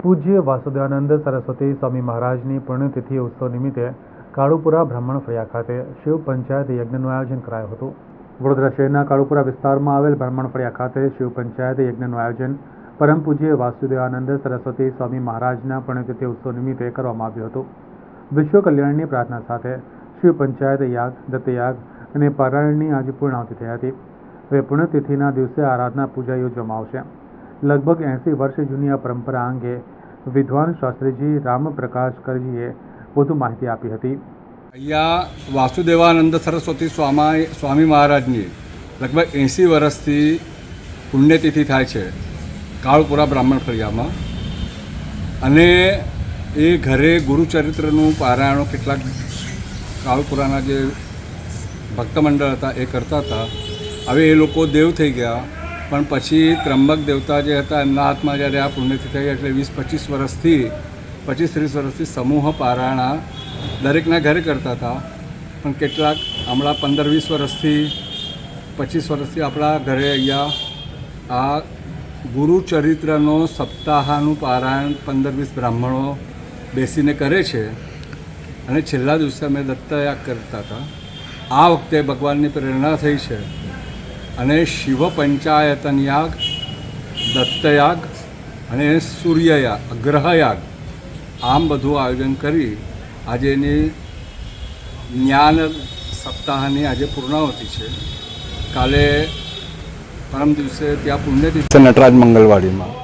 પૂજ્ય વાસુદેવાનંદ સરસ્વતી સ્વામી મહારાજની પુણ્યતિથિ ઉત્સવ નિમિત્તે કાળુપુરા બ્રાહ્મણ ફળિયા ખાતે શિવ પંચાયત યજ્ઞનું આયોજન કરાયું હતું। વડોદરા શહેરના કાળુપુરા વિસ્તારમાં આવેલ બ્રાહ્મણ ફળિયા ખાતે શિવ પંચાયત યજ્ઞનું આયોજન પરમ પૂજ્ય વાસુદેવાનંદ સરસ્વતી સ્વામી મહારાજના પુણ્યતિથિ ઉત્સવ નિમિત્તે કરવામાં આવ્યું હતું। વિશ્વ કલ્યાણની પ્રાર્થના સાથે શિવ પંચાયત યાગ, દત્તયાગ અને પારાયણની આજે પૂર્ણાહુતિ થઈ હતી। હવે પુણ્યતિથિના દિવસે આરાધના પૂજા યોજવામાં આવશે। લગભગ 80 વર્ષ જૂની આ પરંપરા અંગે વિદ્વાન શાસ્ત્રીજી રામપ્રકાશ કરજીએ વધુ માહિતી આપી હતી। અહીંયા વાસુદેવાનંદ સરસ્વતી સ્વામી મહારાજની લગભગ 80 વર્ષથી પુણ્યતિથિ થાય છે કાળુપુરા બ્રાહ્મણ ફળિયામાં, અને એ ઘરે ગુરુચરિત્રનું પારાયણો કેટલાક કાળુપુરાના જે ભક્તમંડળ હતા એ કરતા હતા। હવે એ લોકો દેવ થઈ ગયા, પણ પછી ત્રંબક દેવતા જે હતા એમના હાથમાં જ્યારે આ પુણ્યતિથિ થઈ એટલે 25-30 વર્ષથી સમૂહ પારાયણા દરેકના ઘરે કરતા હતા। પણ કેટલાક હમણાં 15-20 વર્ષથી 25 વર્ષથી આપણા ઘરે અહીંયા આ ગુરુચરિત્રનો સપ્તાહનું પારાયણ 15-20 બ્રાહ્મણો બેસીને કરે છે, અને છેલ્લા દિવસે અમે દત્તયાગ કરતા હતા। આ વખતે ભગવાનની પ્રેરણા થઈ છે અને શિવ પંચાયતન યાગ, દત્તયાગ અને સૂર્યયાગ, ગ્રહયાગ આમ બધું આયોજન કરી આજે એની જ્ઞાન સપ્તાહની આજે પૂર્ણાહુતિ છે। કાલે પરમ દિવસે ત્યાં પુણ્યતિથિ નટરાજ મંગલવાડીમાં